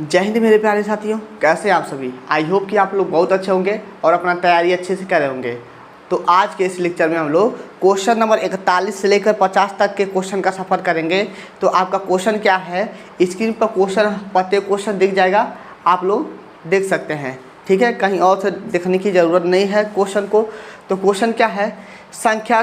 जय हिंद मेरे प्यारे साथियों, कैसे आप सभी। आई होप कि आप लोग बहुत अच्छे होंगे और अपना तैयारी अच्छे से कर रहे होंगे। तो आज के इस लेक्चर में हम लोग क्वेश्चन नंबर 41 से लेकर 50 तक के क्वेश्चन का सफ़र करेंगे। तो आपका क्वेश्चन क्या है, स्क्रीन पर प्रत्येक क्वेश्चन दिख जाएगा, आप लोग देख सकते हैं। ठीक है, कहीं और से देखने की ज़रूरत नहीं है क्वेश्चन को। तो क्वेश्चन क्या है, संख्या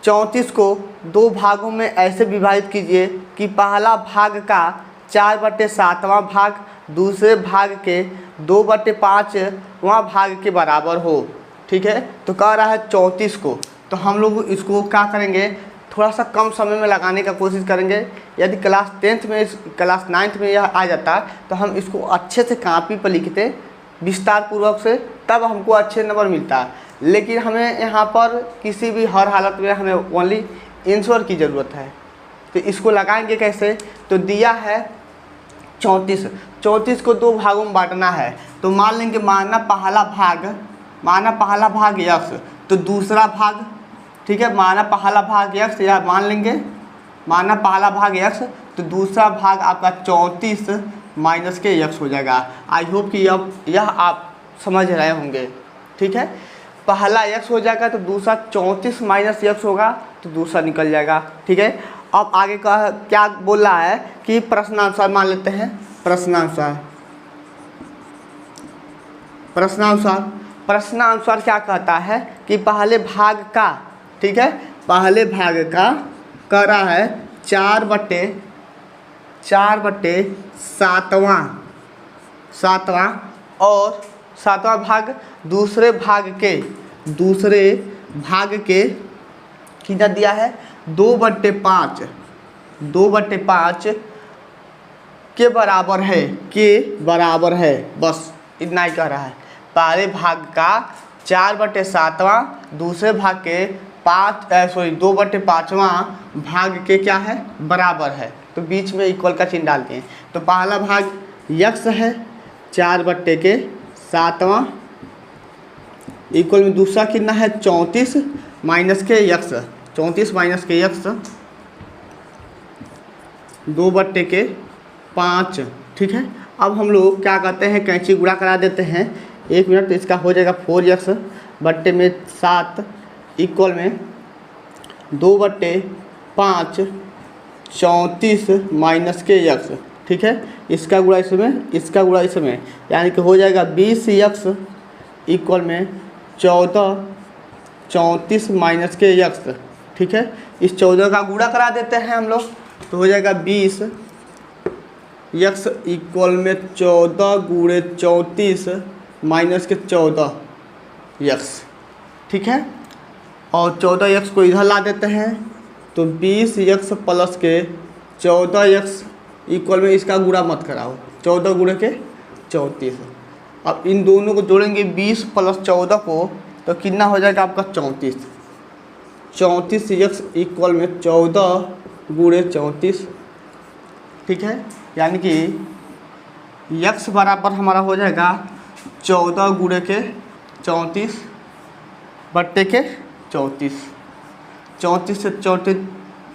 34 को दो भागों में ऐसे विभाजित कीजिए कि पहला भाग का 4/7वां भाग दूसरे भाग के 2/5वां भाग के बराबर हो। ठीक है, तो कह रहा है 34 को। तो हम लोग इसको क्या करेंगे, थोड़ा सा कम समय में लगाने का कोशिश करेंगे। यदि क्लास 10th में क्लास 9th में यह आ जाता तो हम इसको अच्छे से कॉपी पर लिखते विस्तार पूर्वक से, तब हमको अच्छे नंबर मिलता। लेकिन हमें यहाँ पर किसी भी हर हालत में हमें ओनली आंसर की ज़रूरत है। तो इसको लगाएंगे कैसे, तो दिया है 34 को दो भागों में बांटना है। तो मान लेंगे माना पहला भाग यक्स, तो दूसरा भाग, ठीक है, माना पहला भाग यक्स, या मान लेंगे माना पहला भाग यक्स, तो दूसरा भाग आपका 34 माइनस के यक्स हो जाएगा। आई होप कि अब यह आप समझ रहे होंगे। ठीक है, पहला यक्स हो जाएगा तो दूसरा 34 माइनस यक्स होगा तो दूसरा निकल जाएगा। ठीक है, अब आगे का क्या बोल रहा है कि प्रश्नानुसार मान लेते हैं। प्रश्नानुसार क्या कहता है कि पहले भाग का, ठीक है, पहले भाग का कह रहा है 4/7वां और 7वां भाग दूसरे भाग के कितना दिया है, 2/5 के बराबर है। बस इतना ही कह रहा है। पहले भाग का 4/7वां दूसरे भाग के 2/5वां भाग के क्या है, बराबर है। तो बीच में इक्वल का चिन्ह डालते हैं। तो पहला भाग यक्स है 4/7वां, इक्वल में दूसरा कितना है 34 माइनस के यक्स, 2/5। ठीक है, अब हम लोग क्या करते हैं, कैंची गुणा करा देते हैं। 1 मिनट, तो इसका हो जाएगा 4x/7 इक्वल में 2/5 34 माइनस के यक्स। ठीक है, इसका गुणा इसमें, यानी कि हो जाएगा 20x इक्वल में 34 माइनस के यक्स। ठीक है, इस 14 का गुणा करा देते हैं हम लोग, तो हो जाएगा 20 यक्स इक्वल में 14 गुणे 34 माइनस के 14 यक्स। ठीक है, और 14 यक्स को इधर ला देते हैं, तो 20 यक्स प्लस के 14 यक्स इक्वल में इसका गुणा मत कराओ, 14 गुणे के 34। अब इन दोनों को जोड़ेंगे 20 प्लस 14 को, तो कितना हो जाएगा आपका 34 यक्स इक्वल में 14 गुणे 34। ठीक है, यानी कि यक्स बराबर हमारा हो जाएगा 14 गुणे के 34 बट्टे के 34। 34 से 34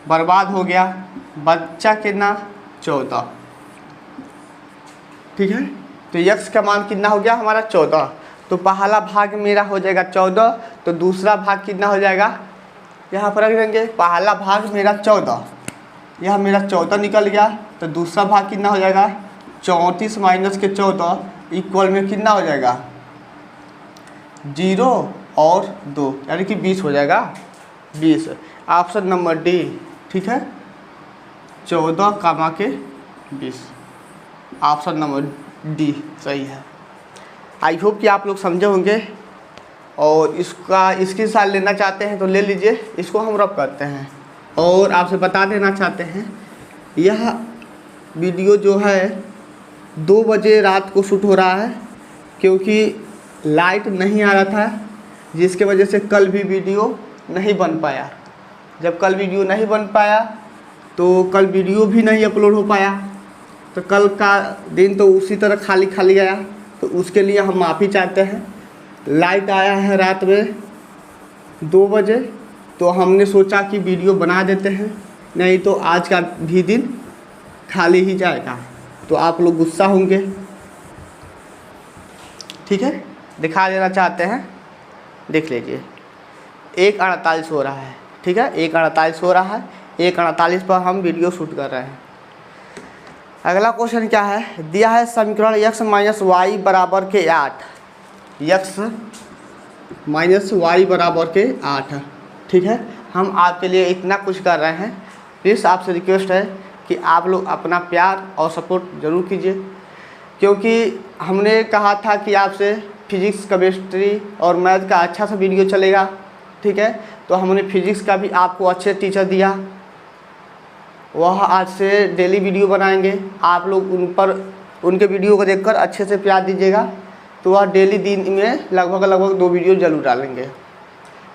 बर्बाद हो गया, बच्चा कितना 14। ठीक है, तो यक्स का मान कितना हो गया हमारा 14। तो पहला भाग मेरा हो जाएगा 14, तो दूसरा भाग कितना हो जाएगा, यहाँ पर रख देंगे। पहला भाग मेरा 14, यह मेरा 14 निकल गया, तो दूसरा भाग कितना हो जाएगा 34 माइनस के 14 इक्वल में कितना हो जाएगा 0 और 2, यानी कि 20 हो जाएगा। 20 ऑप्शन नंबर डी। ठीक है, 14,20 ऑप्शन नंबर डी सही है। आई होप कि आप लोग समझे होंगे, और इसका स्क्रीनशॉट लेना चाहते हैं तो ले लीजिए। इसको हम रब करते हैं और आपसे बता देना चाहते हैं, यह वीडियो जो है 2 बजे रात को शूट हो रहा है, क्योंकि लाइट नहीं आ रहा था, जिसके वजह से कल भी वीडियो नहीं बन पाया। जब कल वीडियो नहीं बन पाया तो कल वीडियो भी नहीं अपलोड हो पाया। तो कल का दिन तो उसी तरह खाली गया। तो उसके लिए हम माफ़ी चाहते हैं। लाइट आया है रात में 2 बजे, तो हमने सोचा कि वीडियो बना देते हैं, नहीं तो आज का भी दिन खाली ही जाएगा। तो आप लोग गुस्सा होंगे, ठीक है। दिखा देना चाहते हैं, देख लीजिए 1:48 हो रहा है, ठीक है, 1:48 हो रहा है। 1:48 पर हम वीडियो शूट कर रहे हैं। अगला क्वेश्चन क्या है, दिया है समीकरण x माइनस वाई बराबर के 8, x माइनस वाई बराबर के 8, ठीक है। हम आपके लिए इतना कुछ कर रहे हैं, प्लीज़ आपसे रिक्वेस्ट है कि आप लोग अपना प्यार और सपोर्ट ज़रूर कीजिए, क्योंकि हमने कहा था कि आपसे फिजिक्स, केमिस्ट्री और मैथ का अच्छा सा वीडियो चलेगा, ठीक है। तो हमने फिजिक्स का भी आपको अच्छे टीचर दिया, वह आज से डेली वीडियो बनाएंगे। आप लोग उन पर उनके वीडियो को देखकर अच्छे से प्यार दीजिएगा, तो वह डेली दिन में लगभग 2 वीडियो जरूर डालेंगे,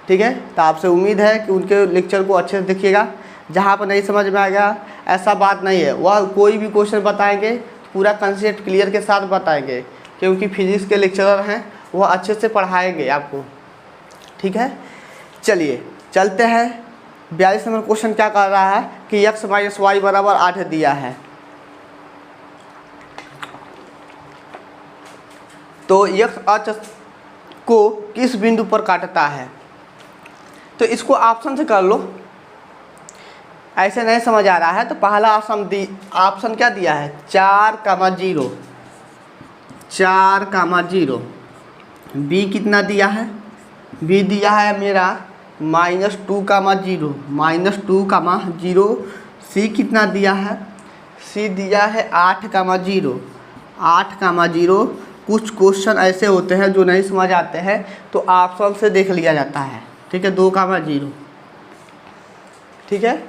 ठीक है। तो आपसे उम्मीद है कि उनके लेक्चर को अच्छे से देखिएगा। जहाँ पर नहीं समझ में आएगा ऐसा बात नहीं है, वह कोई भी क्वेश्चन बताएंगे पूरा कंसेप्ट क्लियर के साथ बताएंगे, क्योंकि फिजिक्स के लेक्चरर हैं, वह अच्छे से पढ़ाएंगे आपको, ठीक है। चलिए चलते हैं। 42 नंबर क्वेश्चन क्या कर रहा है कि x माइनस वाई बराबर 8 दिया है। तो x अक्ष को किस बिंदु पर काटता है, तो इसको ऑप्शन से कर लो। ऐसे नहीं समझ आ रहा है तो पहला ऑप्शन क्या दिया है, 4,0, 4,0। बी कितना दिया है, बी दिया है मेरा -2,0, -2,0। सी कितना दिया है, सी दिया है 8,0, 8,0। कुछ क्वेश्चन ऐसे होते हैं जो नहीं समझ आते हैं तो ऑप्शन से देख लिया जाता है, ठीक है। 2,0, ठीक है।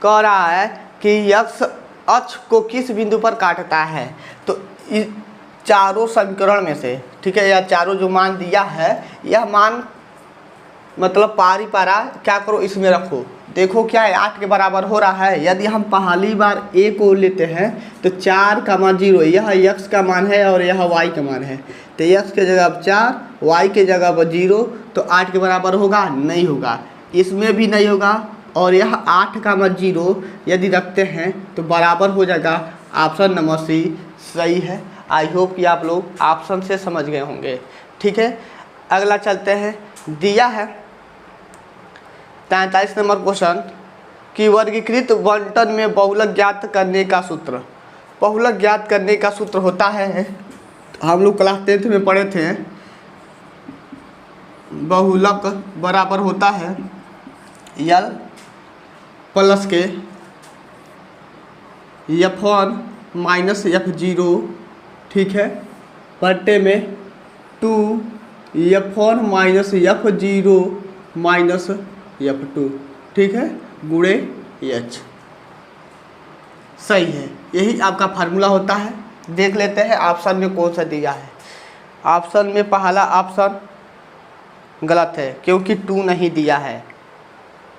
कह रहा है कि x अक्ष को किस बिंदु पर काटता है, तो इस चारों समीकरण में से, ठीक है, या चारों जो मान दिया है, यह मान मतलब पारी पारा क्या करो इसमें रखो। देखो क्या है, 8 के बराबर हो रहा है। यदि हम पहली बार a को लेते हैं तो 4,0, यह x का मान है और यह y का मान है, तो x के जगह पर 4, y के जगह पर 0, तो 8 के बराबर होगा, नहीं होगा, इसमें भी नहीं होगा। और यह 8,0 यदि रखते हैं तो बराबर हो जाएगा ऑप्शन नंबर सी सही है। आई होप कि आप लोग ऑप्शन से समझ गए होंगे, ठीक है। अगला चलते हैं। दिया है 43 नंबर क्वेश्चन कि वर्गीकृत बंटन में बहुलक ज्ञात करने का सूत्र। बहुलक ज्ञात करने का सूत्र होता है, हम लोग क्लास 10th में पढ़े थे, बहुलक बराबर होता है L प्लस के F1 माइनस F0, ठीक है, बट्टे में 2F1 minus F0 minus F2, ठीक है, गुणे H। सही है, यही आपका फार्मूला होता है। देख लेते हैं ऑप्शन में कौन सा दिया है। ऑप्शन में पहला ऑप्शन गलत है, क्योंकि 2 नहीं दिया है,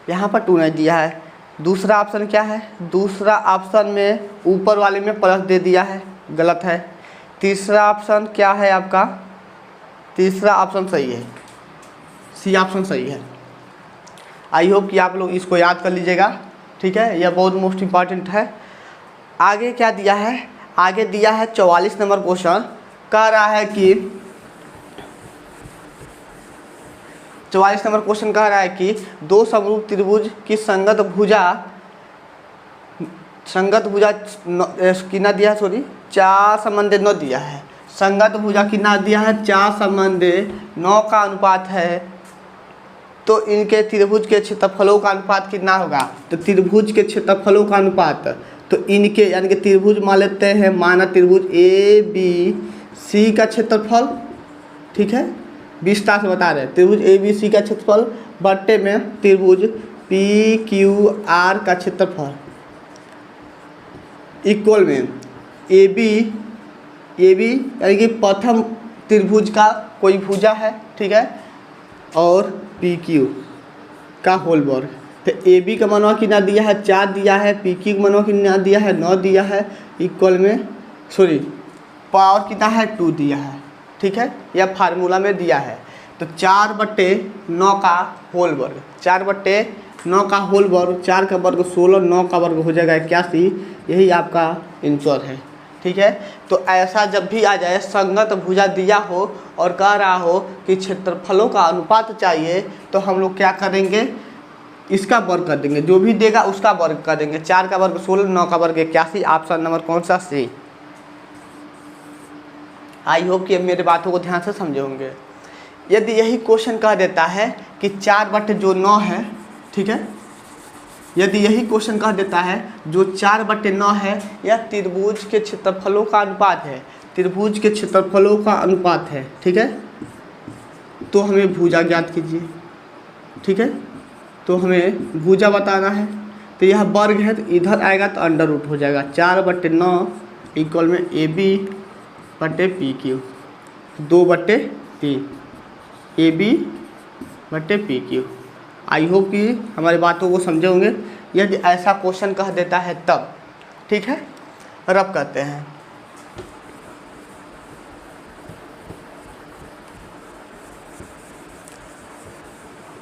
यहाँ पर 2 नहीं दिया है। दूसरा ऑप्शन क्या है, दूसरा ऑप्शन में ऊपर वाले में प्लस दे दिया है, गलत है। तीसरा ऑप्शन क्या है आपका, तीसरा ऑप्शन सही है, सी ऑप्शन सही है। आई होप कि आप लोग इसको याद कर लीजिएगा, ठीक है, यह बहुत मोस्ट इम्पॉर्टेंट है। आगे क्या दिया है, आगे दिया है 44 नंबर क्वेश्चन। कह रहा है कि 44 नंबर क्वेश्चन कह रहा है कि दो समरूप त्रिभुज की संगत भुजा कितना दिया है, सॉरी 4:9 दिया है। संगत भुजा कितना दिया है, 4:9 का अनुपात है। तो इनके त्रिभुज के क्षेत्रफलों का अनुपात कितना होगा, तो त्रिभुज के क्षेत्रफलों का अनुपात, तो इनके यानी कि त्रिभुज मान लेते हैं, माना त्रिभुज ABC का क्षेत्रफल, ठीक है, विस्तार से बता रहे हैं, त्रिभुज ABC का क्षेत्रफल बट्टे में त्रिभुज PQR का क्षेत्रफल इक्वल में AB यानी कि प्रथम त्रिभुज का कोई भुजा है, ठीक है, और PQ का होल वर्ग। तो AB का मनवा कितना दिया है, 4 दिया है, PQ का मनवा कितना दिया है, 9 दिया है, इक्वल में सॉरी पावर कितना है, 2 दिया है, ठीक है, यह फार्मूला में दिया है। तो 4/9 का होल वर्ग, 4/9 का होल वर्ग, 4 का वर्ग 16, 9 का वर्ग हो जाएगा 81, यही आपका आंसर है, ठीक है। तो ऐसा जब भी आ जाए संगत भुजा दिया हो और कह रहा हो कि क्षेत्रफलों का अनुपात चाहिए, तो हम लोग क्या करेंगे, इसका वर्ग कर देंगे, जो भी देगा उसका वर्ग कर देंगे। 4 का वर्ग 16, 9 का वर्ग 81। ऑप्शन नंबर कौन सा, सी। आई होप कि मेरे बातों को ध्यान से समझे होंगे। यदि यही क्वेश्चन कह देता है कि 4/9 है, ठीक है, यदि यही क्वेश्चन कह देता है जो 4/9 है यह त्रिभुज के क्षेत्रफलों का अनुपात है, त्रिभुज के क्षेत्रफलों का अनुपात है, ठीक है, तो हमें भुजा ज्ञात कीजिए, ठीक है। तो हमें भुजा बताना है, तो यह वर्ग है तो इधर आएगा तो अंडर रूट हो जाएगा। 4/9 इक्वल में AB/PQ, 2/3 AB/PQ। आई होप कि हमारी बातों को समझे होंगे। यदि ऐसा क्वेश्चन कह देता है तब, ठीक है, रब करते हैं।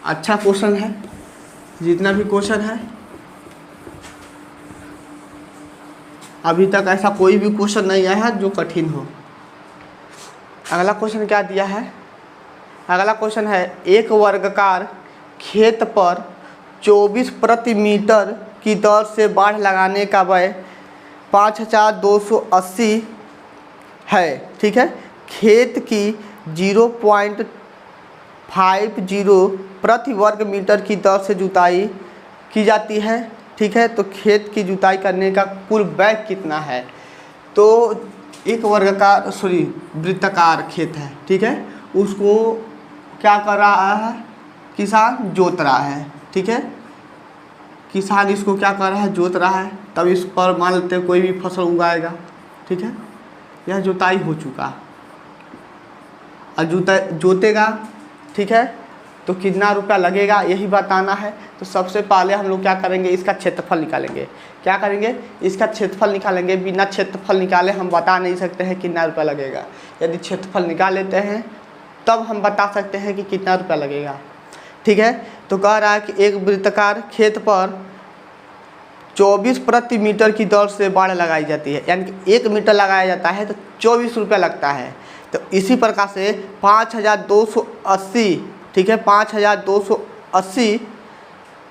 अच्छा क्वेश्चन है, जितना भी क्वेश्चन है अभी तक ऐसा कोई भी क्वेश्चन नहीं आया है जो कठिन हो। अगला क्वेश्चन क्या दिया है, अगला क्वेश्चन है एक वर्गाकार खेत पर 24 प्रति मीटर की दर से बाढ़ लगाने का व्यय 5280 है, ठीक है। खेत की 0.50 प्रति वर्ग मीटर की दर से जुताई की जाती है, ठीक है। तो खेत की जुताई करने का कुल व्यय कितना है। तो एक वर्गाकार वृत्ताकार खेत है, ठीक है, उसको क्या कर रहा है, किसान जोत रहा है, ठीक है, किसान इसको क्या कर रहा है, जोत रहा है। तब इस पर मान लेते हैं कोई भी फसल उगाएगा, ठीक है, यह जुताई हो चुका और जोतेगा, ठीक है, तो कितना रुपया लगेगा यही बताना है। तो सबसे पहले हम लोग क्या करेंगे, इसका क्षेत्रफल निकालेंगे। क्या करेंगे, इसका क्षेत्रफल निकालेंगे। बिना क्षेत्रफल निकाले हम बता नहीं सकते हैं कितना रुपया लगेगा। यदि क्षेत्रफल निकाल लेते हैं तब हम बता सकते हैं कि कितना रुपया लगेगा, ठीक है। तो कह रहा है कि एक वृत्ताकार खेत पर 24 प्रति मीटर की दर से बाढ़ लगाई जाती है, यानी कि 1 मीटर लगाया जाता है तो 24 रुपया लगता है। तो इसी प्रकार से 5280, ठीक है, 5280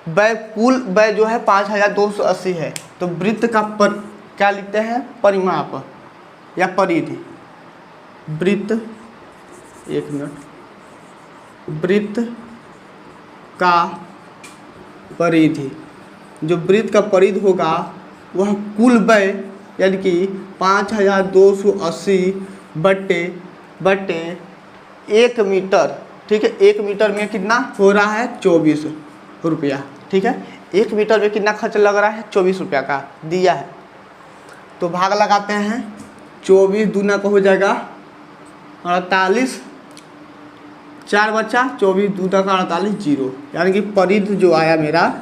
व्यय, कुल व्यय जो है 5280 है। तो वृत्त का क्या लिखते हैं, परिमाप या परिधि। वृत्त, एक मिनट, वृत्त का परिधि, जो वृत्त का परिधि होगा वह कुल व्यय यानी कि 5280 बटे 1 मीटर, ठीक है। 1 मीटर में कितना हो रहा है, 24 रुपया, ठीक है। 1 मीटर में कितना खर्च लग रहा है, 24 रुपया का दिया है। तो भाग लगाते हैं, 24 दूना का हो जाएगा 48, 4 बचा, 24 दूना का 48, 0, यानी कि परिधि जो आया मेरा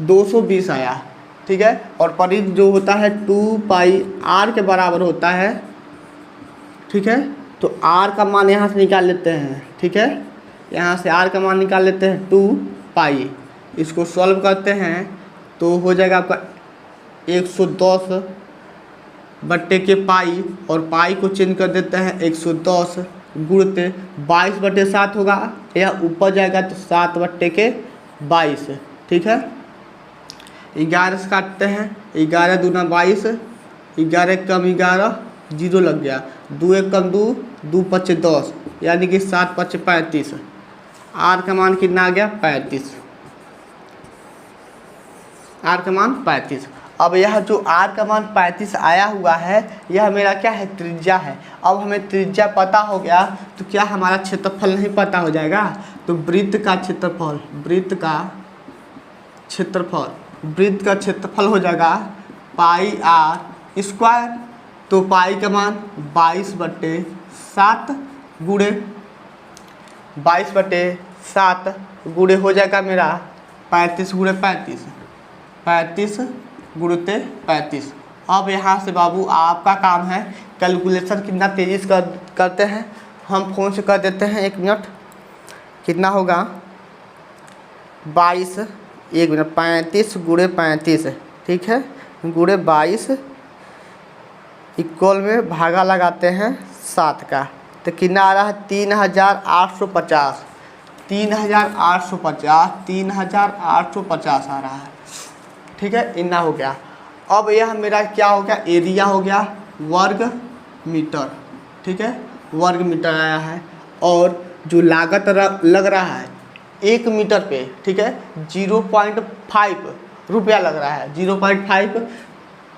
220 आया, ठीक है। और परिधि जो होता है 2πr के बराबर होता है, ठीक है। तो r का मान यहाँ से निकाल लेते हैं, ठीक है, यहाँ से r का मान निकाल लेते हैं 2π। इसको सॉल्व करते हैं तो हो जाएगा आपका 110 बट्टे के पाई, और पाई को चेंज कर देते हैं 110 गुणते 22/7 होगा, यह ऊपर जाएगा तो 7/22, ठीक है। 11 से काटते हैं, 11 दूना 22, 11 कम 11, 0 लग गया, 2 1 कम 2, 2 5 10, यानी कि 7 5 35। आर का मान कितना आ गया, 35, आर का मान 35। अब यह जो आर का मान 35 आया हुआ है यह मेरा क्या है, त्रिज्या है। अब हमें त्रिज्या पता हो गया तो क्या हमारा क्षेत्रफल नहीं पता हो जाएगा। तो वृत्त का क्षेत्रफल, वृत्त का क्षेत्रफल हो जाएगा πr²। तो पाई का मान 22/7 गुणे 22/7 गुणे हो जाएगा मेरा 35 गुणे 35, 35 गुणते 35। अब यहाँ से बाबू आपका काम है कैलकुलेशन कितना तेज़ी से करते हैं, हम फ़ोन से कर देते हैं। 1 मिनट, कितना होगा 22, 1 मिनट, 35 गुणे 35, ठीक है, गुणे 22 इक्वल में भागा लगाते हैं 7 का, तो कितना आ रहा है 3850, 3850 आ रहा है। ठीक है, इतना हो गया। अब यह मेरा क्या हो गया, एरिया हो गया वर्ग मीटर। ठीक है, वर्ग मीटर आया है। और जो लागत लग रहा है 1 मीटर पे, ठीक है, 0.5 रुपया लग रहा है, 0.5।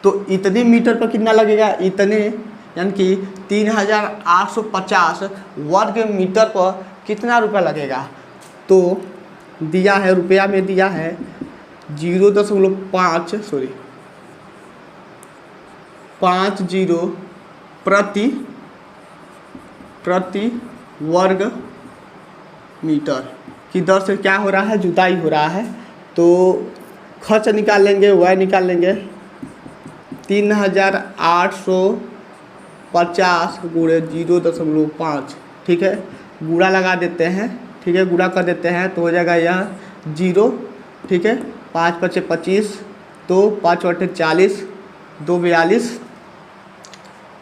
तो इतने मीटर पर कितना लगेगा, इतने यानी कि 3850 वर्ग मीटर पर कितना रुपया लगेगा। तो दिया है, रुपया में दिया है 0.5 प्रति वर्ग मीटर की दर से क्या हो रहा है, जुताई हो रहा है। तो खर्च निकाल लेंगे, वह निकाल लेंगे 3850 गुणे 0.5। ठीक है, गुणा लगा देते हैं। ठीक है, गुणा कर देते हैं तो हो जाएगा यह 0। ठीक है, 5 × 5 = 25, तो 5 × 8 = 40, 2 = 42,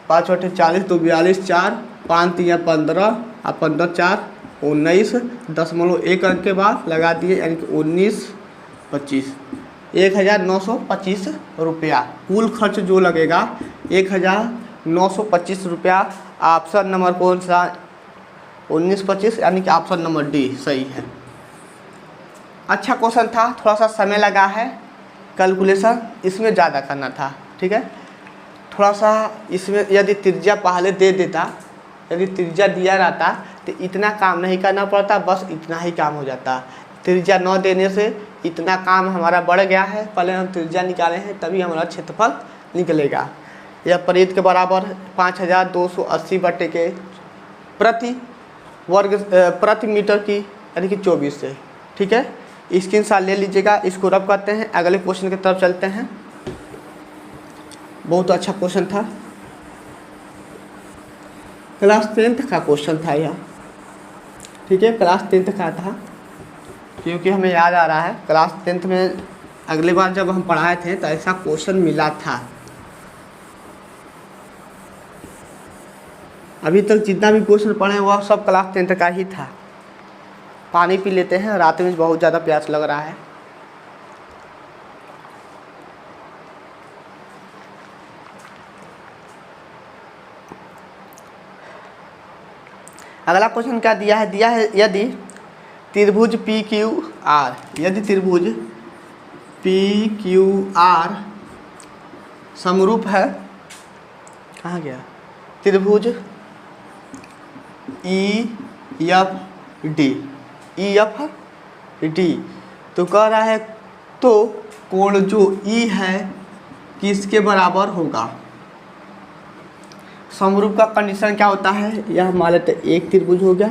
5 × 8 = 40, 2 = 42, 4, 5 × 3 = 15 और 15 × 4 = 19, 0.1 अंक के बाद लगा दिए यानी कि 1925, 1925 रुपया कुल खर्च जो लगेगा 1925 रुपया। ऑप्शन नंबर कौन सा, 1925, यानी कि ऑप्शन नंबर डी सही है। अच्छा क्वेश्चन था, थोड़ा सा समय लगा है, कैलकुलेशन इसमें ज़्यादा करना था। ठीक है, थोड़ा सा इसमें यदि त्रिज्या पहले दे देता, यदि त्रिज्या दिया रहता तो इतना काम नहीं करना पड़ता, बस इतना ही काम हो जाता। त्रिज्या न देने से इतना काम हमारा बढ़ गया है, पहले हम त्रिज्या निकाले हैं तभी हमारा क्षेत्रफल निकलेगा। यह परिध के बराबर 5280 बटे के प्रति मीटर की यानी कि 24 से। ठीक है, स्क्रीनशॉट ले लीजिएगा, इसको रब करते हैं, अगले क्वेश्चन की तरफ चलते हैं। बहुत अच्छा क्वेश्चन था, क्लास 10th का क्वेश्चन था यह। ठीक है, क्लास 10th का था, क्योंकि हमें याद आ रहा है क्लास 10th में अगले बार जब हम पढ़ाए थे तो ऐसा क्वेश्चन मिला था। अभी तक जितना भी क्वेश्चन पढ़े वह सब क्लास 10th का ही था। पानी पी लेते हैं, रात में बहुत ज़्यादा प्यास लग रहा है। अगला क्वेश्चन क्या दिया है, यदि त्रिभुज PQR, यदि त्रिभुज PQR समरूप है, कहाँ गया, त्रिभुज EFD, तो कह रहा है तो कोण जो E है किसके बराबर होगा। समरूप का कंडीशन क्या होता है, यह मान लेते एक त्रिभुज हो गया,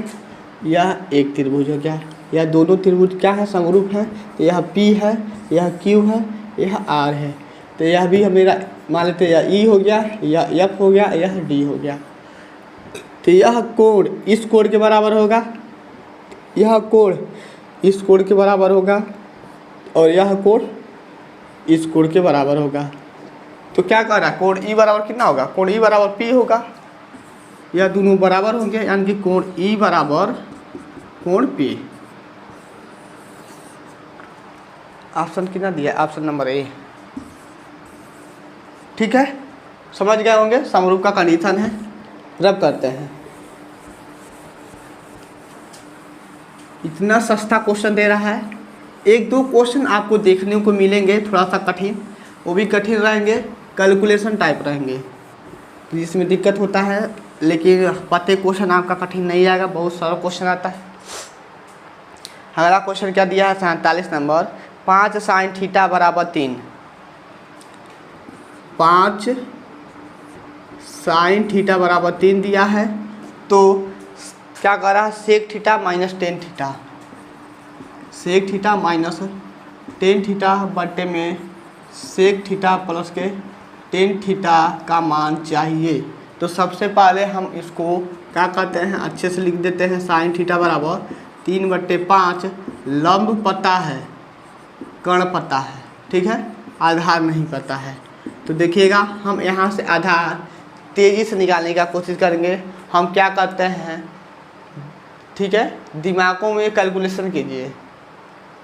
यह एक त्रिभुज हो गया, यह दोनों त्रिभुज क्या है, समरूप है। तो यह P है, यह Q है, यह R है। तो यह भी मेरा मान लेते यह E हो गया, यह F हो गया, यह D हो गया। तो यह कोण इस कोण के बराबर होगा, यह कोण इस कोण के बराबर होगा, और यह कोण इस कोण के बराबर होगा। तो क्या कह रहा है, कोण E बराबर कितना होगा, कोण E बराबर P होगा। यह दोनों बराबर होंगे यानी कि कोण E बराबर कोण P। ऑप्शन कितना दिया, ऑप्शन नंबर ए। ठीक है, समझ गए होंगे, समरूप का कंडीशन है। रब करते हैं, इतना सस्ता क्वेश्चन दे रहा है। 1-2 क्वेश्चन आपको देखने को मिलेंगे थोड़ा सा कठिन, वो भी कठिन रहेंगे, कैलकुलेशन टाइप रहेंगे, तो जिसमें दिक्कत होता है। लेकिन प्रत्येक क्वेश्चन आपका कठिन नहीं आएगा, बहुत सारा क्वेश्चन आता है। अगला क्वेश्चन क्या दिया है, 47 नंबर, 5 sin θ = 3, 5 sin θ = 3 दिया है। तो क्या कर रहा है, sec θ - tan θ, sec θ - tan θ बटे में sec θ प्लस के tan θ का मान चाहिए। तो सबसे पहले हम इसको क्या करते हैं, अच्छे से लिख देते हैं। sin θ बराबर 3/5, लंब पता है, कर्ण पता है, ठीक है, आधार नहीं पता है। तो देखिएगा हम यहाँ से आधार तेज़ी से निकालने का कोशिश करेंगे। हम क्या करते हैं, ठीक है, दिमागों में कैलकुलेशन कीजिए,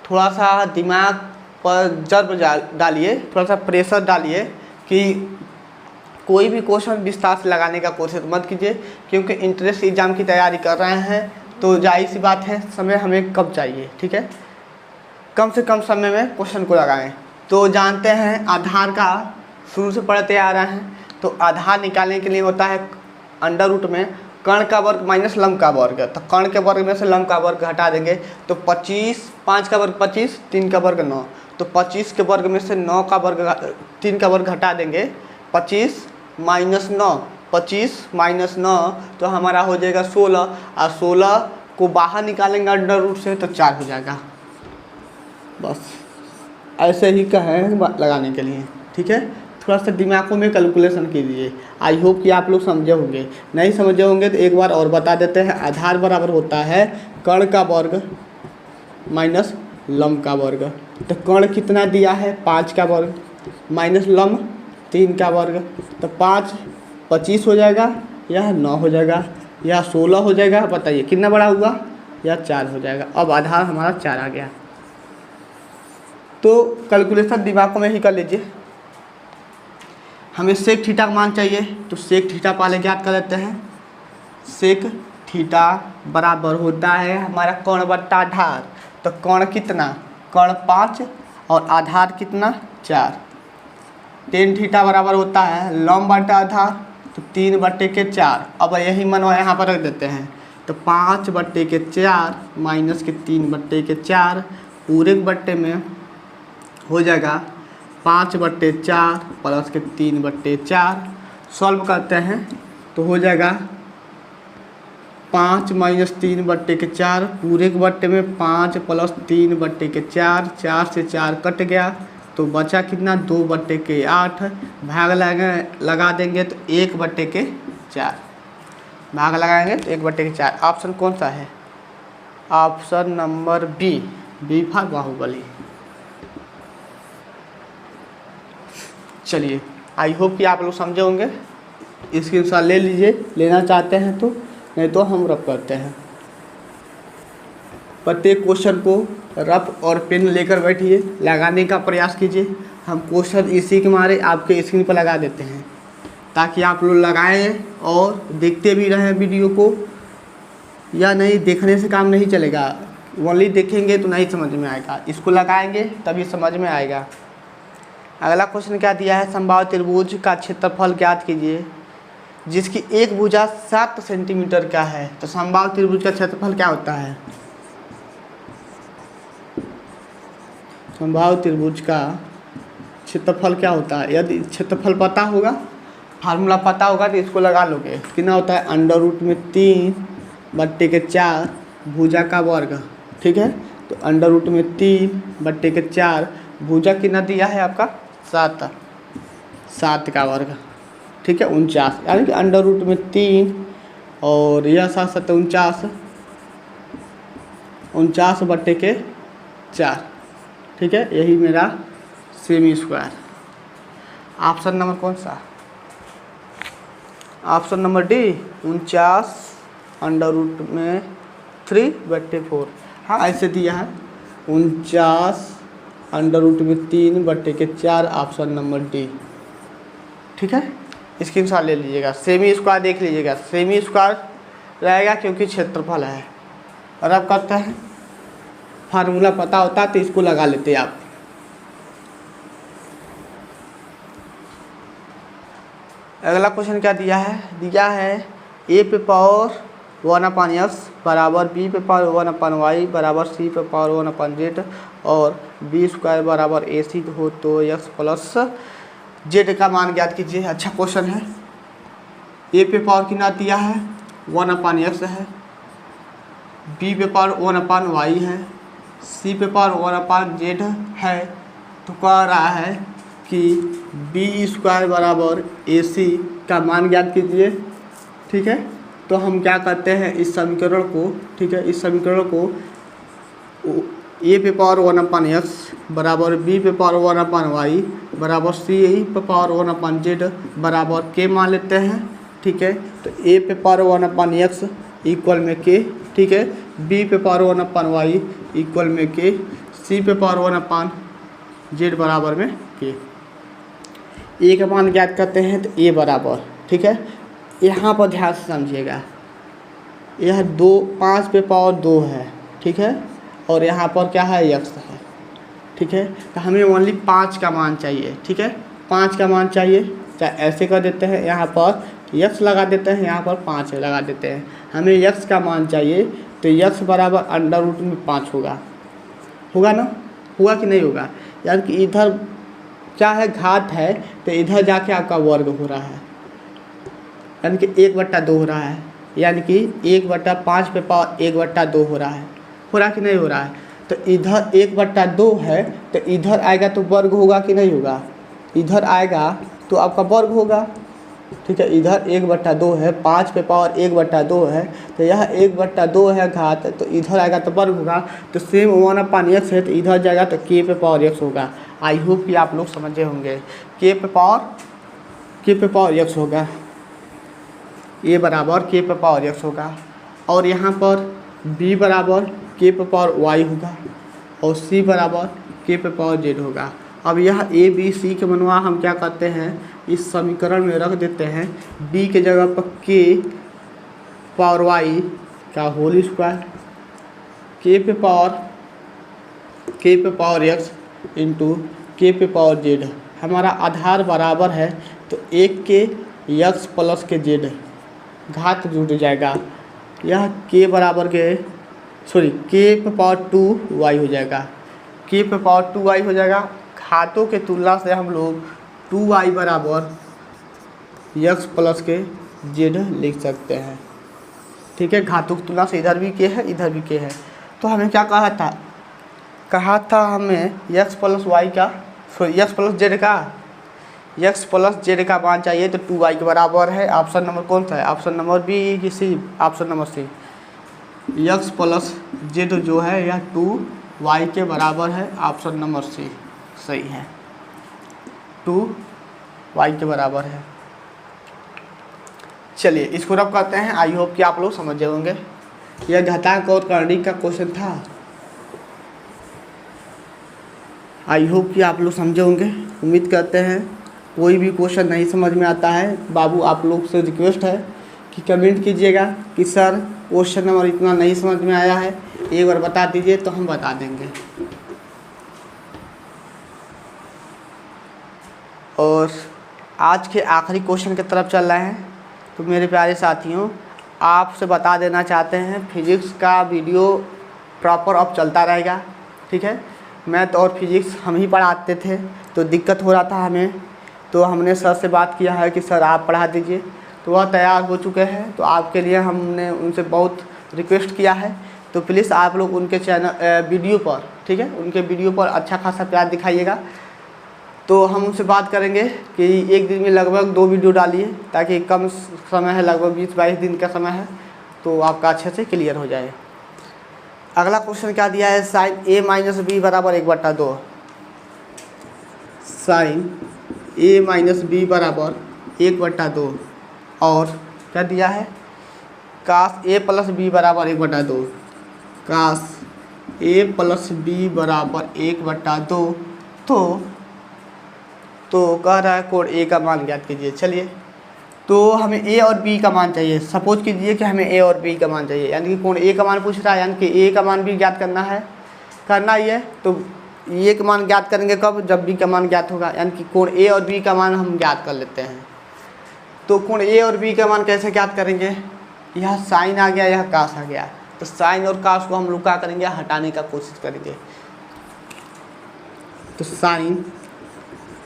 थोड़ा सा दिमाग पर जर्ब डालिए, थोड़ा सा प्रेशर डालिए कि कोई भी क्वेश्चन विस्तार से लगाने का कोशिश मत कीजिए, क्योंकि इंट्रेंस एग्ज़ाम की तैयारी कर रहे हैं तो जाहिर सी बात है समय हमें कब चाहिए, ठीक है, कम से कम समय में क्वेश्चन को लगाएं। तो जानते हैं आधार का शुरू से पढ़ते आ रहे हैं, तो आधार निकालने के लिए होता है अंडर रूट में कर्ण का वर्ग माइनस लंब का वर्ग। तो कर्ण के वर्ग में से लंब का वर्ग हटा देंगे तो 25, 5 का वर्ग 25, 3 का वर्ग 9, तो 25 के वर्ग में से 9 का वर्ग 3 का वर्ग हटा देंगे, 25 माइनस 9, 25 माइनस 9 तो हमारा हो जाएगा 16, और 16 को बाहर निकालेंगे अंडर रूट से तो 4 हो जाएगा। बस ऐसे ही कहें लगाने के लिए, ठीक है, थोड़ा सा दिमागों में कैलकुलेशन कीजिए। आई होप कि आप लोग समझे होंगे, नहीं समझे होंगे तो एक बार और बता देते हैं। आधार बराबर होता है कर्ण का वर्ग माइनस लंब का वर्ग। तो कर्ण कितना दिया है 5 का वर्ग माइनस लंब 3 का वर्ग, तो 5 25 हो जाएगा, यह 9 हो जाएगा, यह 16 हो जाएगा। बताइए कितना बड़ा हुआ, यह 4 हो जाएगा। अब आधार हमारा 4 आ गया। तो कैलकुलेशन दिमागों में ही कर लीजिए। हमें सेक थीटा का मान चाहिए, तो सेक थीटा पहले ज्ञात कर लेते हैं। सेक थीटा बराबर होता है हमारा कर्ण बट्टा आधार। तो कर्ण कितना, कर्ण 5 और आधार कितना 4। टेन थीटा बराबर होता है लंब बट्टा आधार, तो 3/4। अब यही मनवा यहाँ पर रख देते हैं, तो 5/4 माइनस के 3/4 पूरे बट्टे में हो जाएगा 5/4 प्लस के 3/4। सॉल्व करते हैं तो हो जाएगा 5 माइनस 3/4 पूरे के बट्टे में 5 प्लस 3/4, 4 से 4 कट गया तो बचा कितना 2/8। भाग लगा देंगे तो 1/4, भाग लगाएंगे तो 1/4। ऑप्शन कौन सा है, option number B for Baahubali. चलिए आई होप कि आप लोग समझे होंगे। स्क्रीनशॉट ले लीजिए, लेना चाहते हैं तो, नहीं तो हम रफ करते हैं। प्रत्येक क्वेश्चन को रफ और पेन लेकर बैठिए, लगाने का प्रयास कीजिए। हम क्वेश्चन इसी के मारे आपके स्क्रीन पर लगा देते हैं ताकि आप लोग लगाएं और देखते भी रहें वीडियो को, या नहीं देखने से काम नहीं चलेगा। ओनली देखेंगे तो नहीं समझ में आएगा, इसको लगाएंगे तभी समझ में आएगा। अगला क्वेश्चन क्या दिया है, समबाहु त्रिभुज का क्षेत्रफल ज्ञात कीजिए जिसकी एक भुजा 7 सेंटीमीटर का है। तो समबाहु त्रिभुज का क्षेत्रफल क्या होता है, समबाहु त्रिभुज का क्षेत्रफल क्या होता है। यदि क्षेत्रफल पता होगा, फार्मूला पता होगा तो इसको लगा लोगे। कितना होता है अंडर रूट में 3/4 भुजा का वर्ग, ठीक है। तो अंडर रूट में 3/4 भुजा कितना दिया है आपका 7 का वर्ग, ठीक है 49, यानी कि अंडर रूट में 3 और यह 7 49/4, ठीक है। यही मेरा सेमी स्क्वायर। ऑप्शन नंबर कौन सा, option number D 49 under root में 3/4। हाँ ऐसे दिया है 49 अंडर रूट में 3/4, ऑप्शन नंबर डी, ठीक है। स्क्रीनशॉट ले लीजिएगा। सेमी स्क्वायर देख लीजिएगा, सेमी स्क्वायर रहेगा क्योंकि क्षेत्रफल है। और अब करते हैं, फार्मूला पता होता तो इसको लगा लेते आप। अगला क्वेश्चन क्या दिया है a पे पावर 1/s बराबर b पे पावर 1/y बराबर c पे पावर 1/z और b स्क्वायर बराबर ac हो तो x प्लस z का मान ज्ञात कीजिए। अच्छा क्वेश्चन है। a पे पावर कितना दिया है 1/x है, b पे पावर 1/y है, c पे पावर 1/z है। तो कह रहा है कि b स्क्वायर बराबर ac का मान ज्ञात कीजिए, ठीक है। तो हम क्या करते हैं इस समीकरण को, ठीक है, इस समीकरण को a पे पावर 1/x बराबर b पे पावर 1/y बराबर c पे पावर 1/z बराबर k मान लेते हैं। ठीक है। तो ए पे पावर 1/x इक्वल में के, ठीक है। बी पे पावर 1/y इक्वल में के, सी पे पावर 1/z बराबर में के। ए का मान ज्ञात करते हैं तो ए बराबर, ठीक है। यहाँ पर ध्यान से समझिएगा, यह 5 पे पावर 2 है, ठीक है, और यहाँ पर क्या है x है, ठीक है। तो हमें ओनली 5 का मान चाहिए, ठीक है, 5 का मान चाहिए। चाहे ऐसे कर देते हैं, यहाँ पर x लगा देते हैं, यहाँ पर 5 लगा देते हैं। हमें x का मान चाहिए तो x बराबर √5 होगा ना, हुआ कि नहीं होगा। यानी कि इधर क्या है, घात है, तो इधर जाके आपका वर्ग हो रहा है, यानी कि 1/2 हो रहा है, यानी कि 1/5 पे पावर 1/2 हो रहा है कि नहीं हो रहा है। तो इधर 1/2 है, तो इधर आएगा तो वर्ग होगा कि नहीं होगा, इधर आएगा तो आपका वर्ग होगा, ठीक है। इधर 1/2 है, 5 पे पावर 1/2 है, तो यह 1/2 है घात, तो इधर आएगा तो वर्ग होगा। तो सेम 1/x है, तो इधर जाएगा तो k पे पावर x होगा। आई होप कि आप लोग समझे होंगे, k पे पावर x होगा, a बराबर k पे पावर x होगा, और यहाँ पर b बराबर k पे पावर y होगा, और c बराबर k पे पावर z होगा। अब यह a b c के मनवा हम क्या करते हैं, इस समीकरण में रख देते हैं। b के जगह पर k पावर y का होल स्क्वायर, k पे पावर x इंटू k पे पावर z। हमारा आधार बराबर है, तो 1 के x प्लस के z घात जुड़ जाएगा। यह k बराबर के k पे पावर 2y हो जाएगा, k पे पावर 2y हो जाएगा। घातों के तुलना से हम लोग 2y बराबर x प्लस के z लिख सकते हैं, ठीक है। घातों की तुलना से इधर भी k है, इधर भी k है। तो हमें क्या कहा था हमें x प्लस z का मान चाहिए, तो 2y के बराबर है। ऑप्शन नंबर कौन सा है, ऑप्शन नंबर बी कि C, option number C. x plus z जो है यह 2y के बराबर है, ऑप्शन नंबर सी सही है, 2y के बराबर है। चलिए इसको रब करते हैं। आई होप कि आप लोग समझ होंगे। यह घातांक और करणिक का क्वेश्चन था। आई होप कि आप लोग समझे होंगे। उम्मीद करते हैं कोई भी क्वेश्चन नहीं समझ में आता है, बाबू आप लोग से रिक्वेस्ट है कि कमेंट कीजिएगा कि सर क्वेश्चन नंबर इतना नहीं समझ में आया है, एक बार बता दीजिए तो हम बता देंगे। और आज के आखिरी क्वेश्चन की तरफ चल रहे हैं। तो मेरे प्यारे साथियों, आपसे बता देना चाहते हैं फिजिक्स का वीडियो प्रॉपर अब चलता रहेगा, ठीक है। मैथ और फिजिक्स हम ही पढ़ाते थे, तो दिक्कत हो रहा था हमें, तो हमने सर से बात किया है कि सर आप पढ़ा दीजिए, तो वह तैयार हो चुके हैं। तो आपके लिए हमने उनसे बहुत रिक्वेस्ट किया है, तो प्लीज़ आप लोग उनके चैनल वीडियो पर, ठीक है, उनके वीडियो पर अच्छा खासा प्यार दिखाइएगा। तो हम उनसे बात करेंगे कि एक दिन में लगभग 2 वीडियो डालिए, ताकि कम समय है, लगभग 20-22 दिन का समय है, तो आपका अच्छे से क्लियर हो जाए। अगला क्वेश्चन क्या दिया है, साइन a माइनस बी बराबर 1/2। साइन a माइनस बी बराबर 1/2, और क्या दिया है, कास a प्लस बी बराबर 1/2। कास a प्लस बी बराबर 1/2। तो कह रहा है कोण ए का मान ज्ञात कीजिए। चलिए, तो हमें ए और बी का मान चाहिए। सपोज कीजिए कि हमें ए और बी का मान चाहिए, यानी कि कोण ए का मान पूछ रहा है, यानी कि ए का मान भी ज्ञात करना ही है। तो ए का मान ज्ञात करेंगे कब, जब बी का मान ज्ञात होगा, यानी कि कोण ए और बी का मान हम ज्ञात कर लेते हैं। तो कोण ए और बी का मान कैसे ज्ञात करेंगे, यह साइन आ गया, यह कास आ गया, तो साइन और कास को हम लोग क्या करेंगे, हटाने का कोशिश करेंगे। तो साइन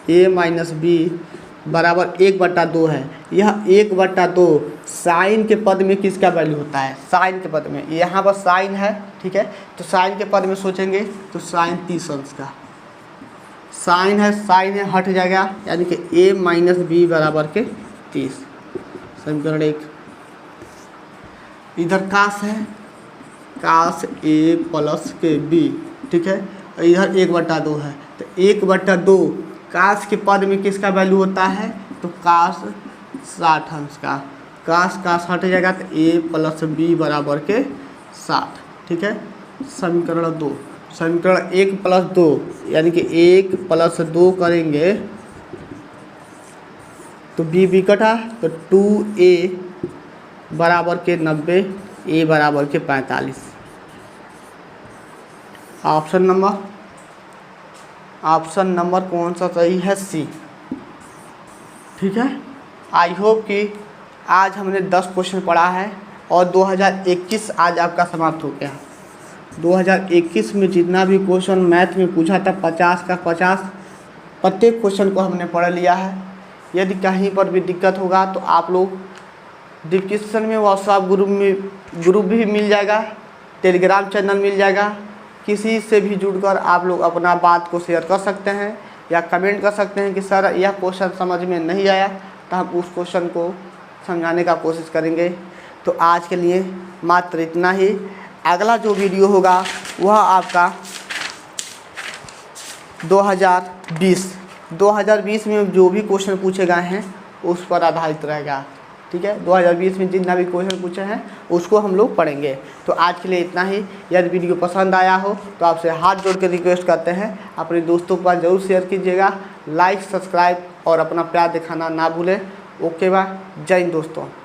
a माइनस बी बराबर 1/2 है। यह 1/2 साइन के पद में किसका वैल्यू होता है, साइन के पद में। यहाँ पर साइन है, ठीक है, तो साइन के पद में सोचेंगे तो साइन 30 अंश का साइन है, हट जाएगा, यानी कि a माइनस बी बराबर के 30। समीकरण 1। इधर कास है, कास a प्लस के b, ठीक है, और इधर 1/2 है। तो 1/2 कास के पद में किसका वैल्यू होता है, तो कास 60 अंश का। कास हट जाएगा तो a प्लस बी बराबर के 7। ठीक है, समीकरण 2, समीकरण 1 प्लस 2 यानी कि 1 प्लस 2 करेंगे तो b कटा तो 2a बराबर के 90, a बराबर के 45। ऑप्शन नंबर कौन सा सही है? सी। ठीक है, आई होप कि आज हमने 10 क्वेश्चन पढ़ा है और 2021 आज आपका समाप्त हो गया। 2021 में जितना भी क्वेश्चन मैथ में पूछा था 50 का 50 प्रत्येक क्वेश्चन को हमने पढ़ लिया है। यदि कहीं पर भी दिक्कत होगा तो आप लोग डिस्क्रिप्शन में व्हाट्सएप ग्रुप भी मिल जाएगा, टेलीग्राम चैनल मिल जाएगा, किसी से भी जुड़कर आप लोग अपना बात को शेयर कर सकते हैं या कमेंट कर सकते हैं कि सर यह क्वेश्चन समझ में नहीं आया, तो हम उस क्वेश्चन को समझाने का कोशिश करेंगे। तो आज के लिए मात्र इतना ही। अगला जो वीडियो होगा वह आपका 2020 में जो भी क्वेश्चन पूछे गए हैं उस पर आधारित रहेगा। ठीक है, 2020 में जितना भी क्वेश्चन पूछे हैं उसको हम लोग पढ़ेंगे। तो आज के लिए इतना ही। यदि वीडियो पसंद आया हो तो आपसे हाथ जोड़ के रिक्वेस्ट करते हैं अपने दोस्तों के पास ज़रूर शेयर कीजिएगा, लाइक सब्सक्राइब और अपना प्यार दिखाना ना भूलें। ओके बाय, जय हिंद दोस्तों।